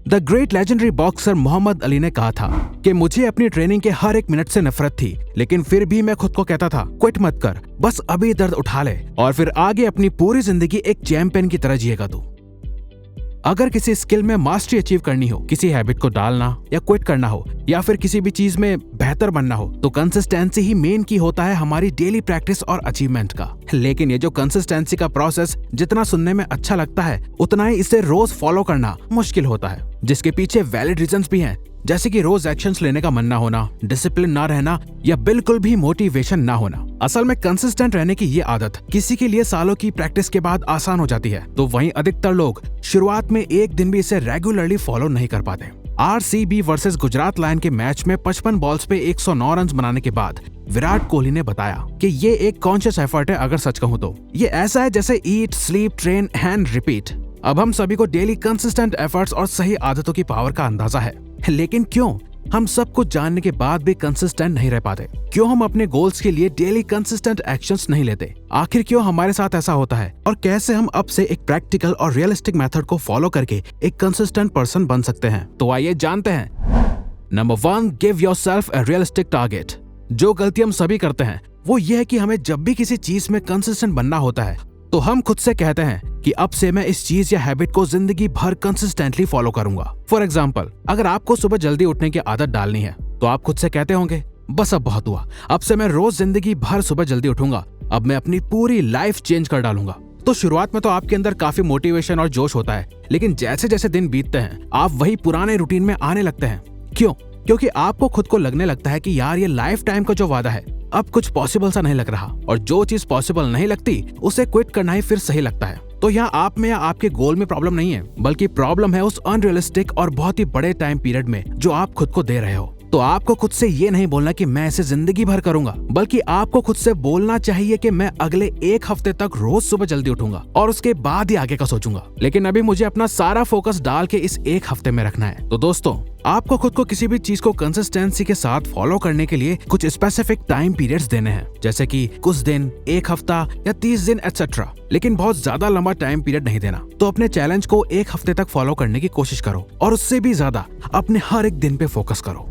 The great legendary boxer Muhammad Ali ने कहा था कि मुझे अपनी ट्रेनिंग के हर एक मिनट से नफरत थी, लेकिन फिर भी मैं खुद को कहता था क्विट मत कर, बस अभी दर्द उठा ले और फिर आगे अपनी पूरी जिंदगी एक चैंपियन की तरह जिएगा तू। अगर किसी स्किल में मास्टरी अचीव करनी हो, किसी हैबिट को डालना या क्विट करना हो, या फिर किसी भी चीज में बेहतर बनना हो, तो कंसिस्टेंसी ही मेन की होता है हमारी डेली प्रैक्टिस और अचीवमेंट का। लेकिन ये जो कंसिस्टेंसी का प्रोसेस जितना सुनने में अच्छा लगता है, उतना ही इसे रोज फॉलो करना मुश्किल होता है, जिसके पीछे वैलिड रीजंस भी हैं, जैसे कि रोज एक्शंस लेने का मन ना होना, डिसिप्लिन ना रहना या बिल्कुल भी मोटिवेशन ना होना। असल में कंसिस्टेंट रहने की ये आदत किसी के लिए सालों की प्रैक्टिस के बाद आसान हो जाती है, तो वहीं अधिकतर लोग शुरुआत में एक दिन भी इसे रेगुलरली फॉलो नहीं कर पाते। RCB वर्सेस गुजरात लायन के मैच में 55 बॉल्स पे 109 रन बनाने के बाद विराट कोहली ने बताया कि ये एक कॉन्शियस एफर्ट है। अगर सच कहूँ तो ये ऐसा है जैसे ईट, स्लीप, ट्रेन एंड रिपीट। अब हम सभी को डेली कंसिस्टेंट एफर्ट्स और सही आदतों की पावर का अंदाजा है, लेकिन क्यों हम सब कुछ जानने के बाद भी कंसिस्टेंट नहीं रह पाते? क्यों हम अपने गोल्स के लिए डेली कंसिस्टेंट एक्शंस नहीं लेते? आखिर क्यों हमारे साथ ऐसा होता है और कैसे हम अब से एक प्रैक्टिकल और रियलिस्टिक मेथड को फॉलो करके एक कंसिस्टेंट पर्सन बन सकते हैं? तो आइए जानते हैं। Number 1, give yourself a realistic target. जो गलती हम सभी करते हैं वो ये है कि हमें जब भी किसी चीज में कंसिस्टेंट बनना होता है तो हम खुद से कहते हैं कि अब से मैं इस चीज या हैबिट को जिंदगी भर कंसिस्टेंटली फॉलो करूंगा। फॉर एग्जाम्पल, अगर आपको सुबह जल्दी उठने की आदत डालनी है तो आप खुद से कहते होंगे, बस अब बहुत हुआ, अब से मैं रोज जिंदगी भर सुबह जल्दी उठूंगा, अब मैं अपनी पूरी लाइफ चेंज कर डालूंगा। तो शुरुआत में तो आपके अंदर काफी मोटिवेशन और जोश होता है, लेकिन जैसे जैसे दिन बीतते हैं आप वही पुराने रूटीन में आने लगते हैं। क्यों? क्योंकि आपको खुद को लगने लगता है कि यार ये लाइफ टाइम का जो वादा है अब कुछ पॉसिबल सा नहीं लग रहा, और जो चीज पॉसिबल नहीं लगती उसे क्विट करना ही फिर सही लगता है। तो यहाँ आप में या आपके गोल में प्रॉब्लम नहीं है, बल्कि प्रॉब्लम है उस अनरियलिस्टिक और बहुत ही बड़े टाइम पीरियड में जो आप खुद को दे रहे हो। तो आपको खुद से ये नहीं बोलना कि मैं इसे जिंदगी भर करूंगा, बल्कि आपको खुद से बोलना चाहिए कि मैं अगले एक हफ्ते तक रोज सुबह जल्दी उठूंगा और उसके बाद ही आगे का सोचूंगा। लेकिन अभी मुझे अपना सारा फोकस डाल के इस एक हफ्ते में रखना है। तो दोस्तों, आपको खुद को किसी भी चीज को कंसिस्टेंसी के साथ फॉलो करने के लिए कुछ स्पेसिफिक टाइम पीरियड्स देने हैं, जैसे कि कुछ दिन, एक हफ्ता या 30 दिन एटसेट्रा। लेकिन बहुत ज्यादा लंबा टाइम पीरियड नहीं देना। तो अपने चैलेंज को एक हफ्ते तक फॉलो करने की कोशिश करो और उससे भी ज्यादा अपने हर एक दिन पे फोकस करो।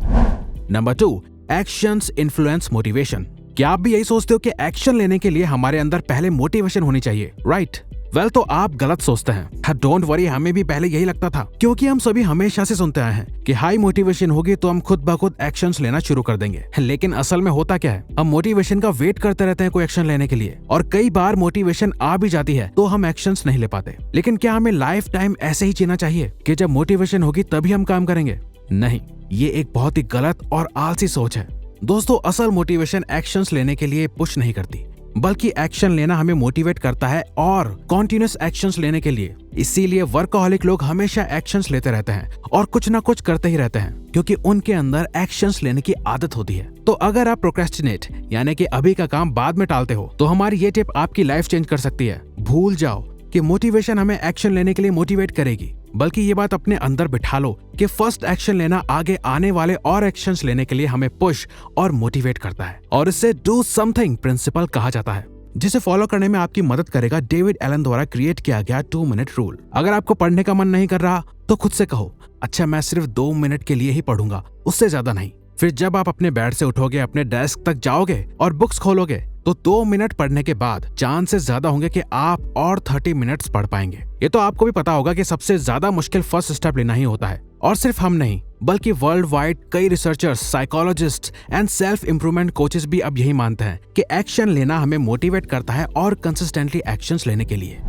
Number 2, actions influence motivation. क्या आप भी यही सोचते हो कि एक्शन लेने के लिए हमारे अंदर पहले मोटिवेशन होनी चाहिए, राइट? वेल, तो आप गलत सोचते हैं। डोंट वरी, हमें भी पहले यही लगता था, क्योंकि हम सभी हमेशा से सुनते आए हैं कि हाई मोटिवेशन होगी तो हम खुद ब खुद एक्शंस लेना शुरू कर देंगे। लेकिन असल में होता क्या है, हम मोटिवेशन का वेट करते रहते हैं कोई एक्शन लेने के लिए, और कई बार मोटिवेशन आ भी जाती है तो हम एक्शंस नहीं ले पाते। लेकिन क्या हमें लाइफ टाइम ऐसे ही जीना चाहिए कि जब मोटिवेशन होगी तभी हम काम करेंगे? नहीं, ये एक बहुत ही गलत और आलसी सोच है। दोस्तों, असल मोटिवेशन एक्शंस लेने के लिए पुश नहीं करती, बल्कि एक्शन लेना हमें मोटिवेट करता है और कॉन्टिन्यूस एक्शंस लेने के लिए। इसीलिए वर्कहोलिक लोग हमेशा एक्शंस लेते रहते हैं और कुछ ना कुछ करते ही रहते हैं, क्योंकि उनके अंदर एक्शंस लेने की आदत होती है। तो अगर आप प्रोक्रेस्टिनेट यानी कि अभी का काम बाद में टालते हो, तो हमारी ये टिप आपकी लाइफ चेंज कर सकती है। भूल जाओ कि मोटिवेशन हमें एक्शन लेने के लिए मोटिवेट करेगी, बल्कि ये बात अपने अंदर बिठा लो कि फर्स्ट एक्शन लेना आगे आने वाले और एक्शंस लेने के लिए हमें पुश और मोटिवेट करता है। और इसे डू समथिंग प्रिंसिपल कहा जाता है, जिसे फॉलो करने में आपकी मदद करेगा डेविड एलन द्वारा क्रिएट किया गया 2 मिनट रूल। अगर आपको पढ़ने का मन नहीं कर रहा तो खुद से कहो, अच्छा मैं सिर्फ 2 मिनट के लिए ही पढ़ूंगा, उससे ज्यादा नहीं। फिर जब आप अपने बेड से उठोगे, अपने डेस्क तक जाओगे और बुक्स खोलोगे, तो 2 मिनट पढ़ने के बाद चांसेस ज्यादा होंगे कि आप और 30 मिनट्स पढ़ पाएंगे। ये तो आपको भी पता होगा कि सबसे ज्यादा मुश्किल फर्स्ट स्टेप लेना ही होता है। और सिर्फ हम नहीं, बल्कि वर्ल्ड वाइड कई researchers, psychologist and self improvement coaches भी अब यही मानते हैं कि एक्शन लेना हमें मोटिवेट करता है और कंसिस्टेंटली एक्शंस लेने के लिए।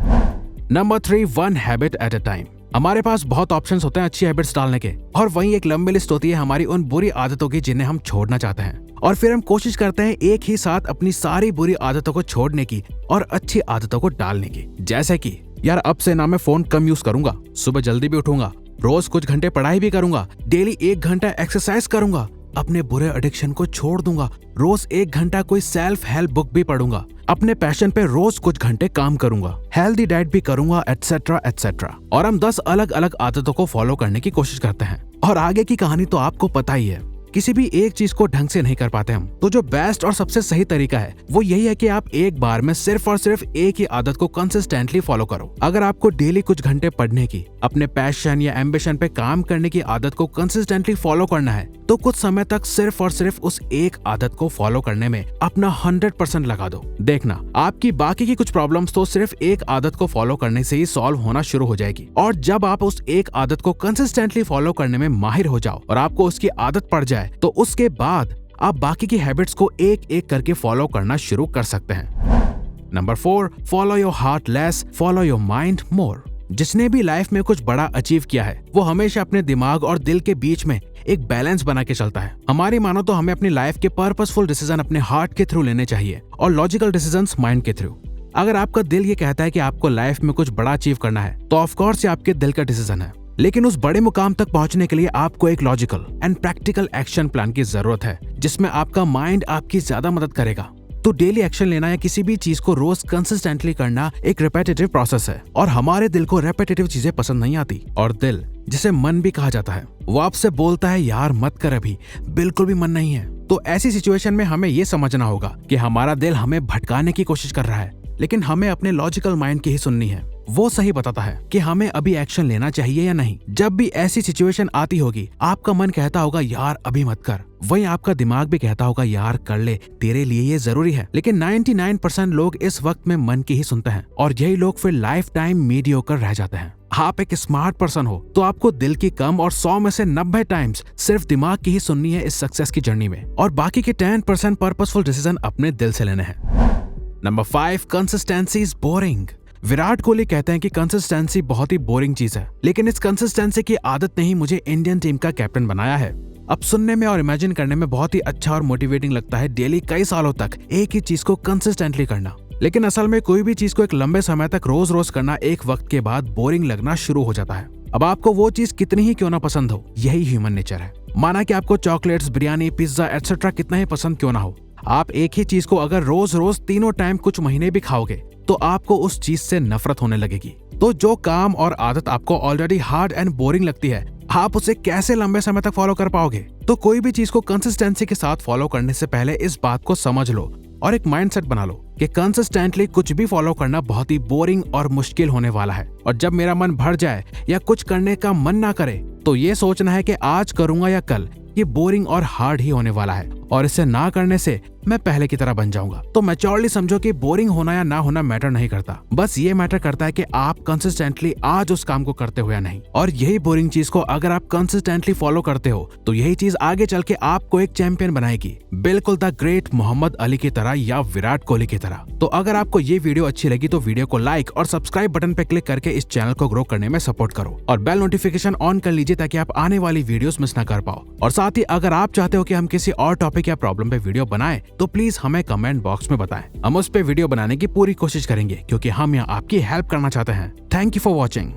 Number 3, 1 habit at a time. हमारे पास बहुत ऑप्शंस होते हैं अच्छी हैबिट्स डालने के, और वहीं एक लंबी लिस्ट होती है हमारी उन बुरी आदतों की जिन्हें हम छोड़ना चाहते हैं। और फिर हम कोशिश करते हैं एक ही साथ अपनी सारी बुरी आदतों को छोड़ने की और अच्छी आदतों को डालने की। जैसे कि यार अब से ना मैं फोन कम यूज करूंगा, सुबह जल्दी भी उठूंगा, रोज कुछ घंटे पढ़ाई भी करूंगा, डेली 1 घंटा एक्सरसाइज करूंगा, अपने बुरे एडिक्शन को छोड़ दूंगा, रोज 1 घंटा कोई सेल्फ हेल्प बुक भी पढ़ूंगा, अपने पैशन पे रोज कुछ घंटे काम करूंगा, हेल्दी डाइट भी करूंगा, एटसेट्रा एटसेट्रा। और हम 10 अलग अलग आदतों को फॉलो करने की कोशिश करते हैं। और आगे की कहानी तो आपको पता ही है किसी भी एक चीज को ढंग से नहीं कर पाते हम। तो जो बेस्ट और सबसे सही तरीका है वो यही है कि आप एक बार में सिर्फ और सिर्फ एक ही आदत को कंसिस्टेंटली फॉलो करो। अगर आपको डेली कुछ घंटे पढ़ने की, अपने पैशन या एम्बिशन पे काम करने की आदत को कंसिस्टेंटली फॉलो करना है तो कुछ समय तक सिर्फ और सिर्फ उस एक आदत को फॉलो करने में अपना 100% लगा दो। देखना, आपकी बाकी की कुछ प्रॉब्लम्स तो सिर्फ एक आदत को फॉलो करने से ही सॉल्व होना शुरू हो जाएगी। और जब आप उस एक आदत को कंसिस्टेंटली फॉलो करने में माहिर हो जाओ और आपको उसकी आदत पड़ जाए तो उसके बाद आप बाकी की हैबिट्स को एक एक करके फॉलो करना शुरू कर सकते हैं। Number 4, follow your heart less, follow your mind more. जिसने भी लाइफ में कुछ बड़ा अचीव किया है वो हमेशा अपने दिमाग और दिल के बीच में एक बैलेंस बना के चलता है। हमारी मानो तो हमें अपनी लाइफ के पर्पसफुल डिसीजन अपने हार्ट के थ्रू लेने चाहिए और लॉजिकल डिसीजंस माइंड के थ्रू। अगर आपका दिल ये कहता है कि आपको लाइफ में कुछ बड़ा अचीव करना है तो ऑफ कोर्स ये आपके दिल का डिसीजन है, लेकिन उस बड़े मुकाम तक पहुंचने के लिए आपको एक logical and practical action plan की जरूरत है जिसमें आपका माइंड आपकी ज्यादा मदद करेगा। तो डेली एक्शन लेना या किसी भी चीज को रोज कंसिस्टेंटली करना एक रिपीटेटिव प्रोसेस है और हमारे दिल को रिपीटेटिव चीजें पसंद नहीं आती। और दिल, जिसे मन भी कहा जाता है, वो आपसे बोलता है यार मत कर, अभी बिल्कुल भी मन नहीं है। तो ऐसी सिचुएशन में हमें ये समझना होगा कि हमारा दिल हमें भटकाने की कोशिश कर रहा है, लेकिन हमें अपने लॉजिकल माइंड की ही सुननी है। वो सही बताता है कि हमें अभी एक्शन लेना चाहिए या नहीं। जब भी ऐसी सिचुएशन आती होगी आपका मन कहता होगा यार अभी मत कर, वहीं आपका दिमाग भी कहता होगा यार कर ले, तेरे लिए ये जरूरी है। लेकिन 99% लोग इस वक्त में मन की ही सुनते हैं और यही लोग फिर लाइफ टाइम मीडियोकर रह जाते हैं। आप एक स्मार्ट पर्सन हो तो आपको दिल की कम और 100 में से 90 टाइम्स सिर्फ दिमाग की ही सुननी है इस सक्सेस की जर्नी में, और बाकी के 10% पर्पसफुल डिसीजन अपने दिल से लेने हैं। Number 5, consistency is boring. Virat Kohli कहते हैं कि कंसिस्टेंसी बहुत ही बोरिंग चीज है, लेकिन इस कंसिस्टेंसी की आदत ने ही मुझे इंडियन टीम का कैप्टन बनाया है। अब सुनने में और इमेजिन करने में बहुत ही अच्छा और मोटिवेटिंग लगता है डेली कई सालों तक एक ही चीज को कंसिस्टेंटली करना, लेकिन असल में कोई भी चीज को एक लंबे समय तक रोज रोज करना एक वक्त के बाद बोरिंग लगना शुरू हो जाता है। अब आपको वो चीज कितनी ही क्यों ना पसंद हो, यही ह्यूमन नेचर है। माना कि आपको चॉकलेट्स, बिरयानी, पिज्जा एटसेट्रा कितना ही पसंद क्यों ना हो, आप एक ही चीज को अगर रोज रोज तीनों टाइम कुछ महीने भी खाओगे तो आपको उस चीज से नफरत होने लगेगी। तो जो काम और आदत आपको ऑलरेडी हार्ड एंड बोरिंग लगती है, आप उसे कैसे लंबे समय तक फॉलो कर पाओगे? तो कोई भी चीज को कंसिस्टेंसी के साथ फॉलो करने से पहले इस बात को समझ लो और एक माइंडसेट बना लो कि कंसिस्टेंटली कुछ भी फॉलो करना बहुत ही बोरिंग और मुश्किल होने वाला है। और जब मेरा मन भर जाए या कुछ करने का मन ना करे तो ये सोचना है कि आज करूंगा या कल, ये बोरिंग और हार्ड ही होने वाला है और इसे ना करने से मैं पहले की तरह बन जाऊंगा। तो मैच्योरली समझो कि बोरिंग होना या ना होना मैटर नहीं करता, बस ये मैटर करता है कि आप कंसिस्टेंटली आज उस काम को करते हो या नहीं। और यही बोरिंग चीज को अगर आप कंसिस्टेंटली फॉलो करते हो तो यही चीज आगे चल के आपको एक चैंपियन बनाएगी, बिल्कुल द ग्रेट मोहम्मद अली की तरह या विराट कोहली की तरह। तो अगर आपको ये वीडियो अच्छी लगी तो वीडियो को लाइक और सब्सक्राइब बटन पे क्लिक करके इस चैनल को ग्रो करने में सपोर्ट करो और बेल नोटिफिकेशन ऑन कर लीजिए ताकि आप आने वाली वीडियोस मिस ना कर पाओ। और साथ ही अगर आप चाहते हो कि हम किसी और टॉपिक या प्रॉब्लम पे वीडियो बनाएं तो प्लीज हमें कमेंट बॉक्स में बताएं। हम उस पे वीडियो बनाने की पूरी कोशिश करेंगे क्योंकि हम यहाँ आपकी हेल्प करना चाहते हैं। Thank you for watching.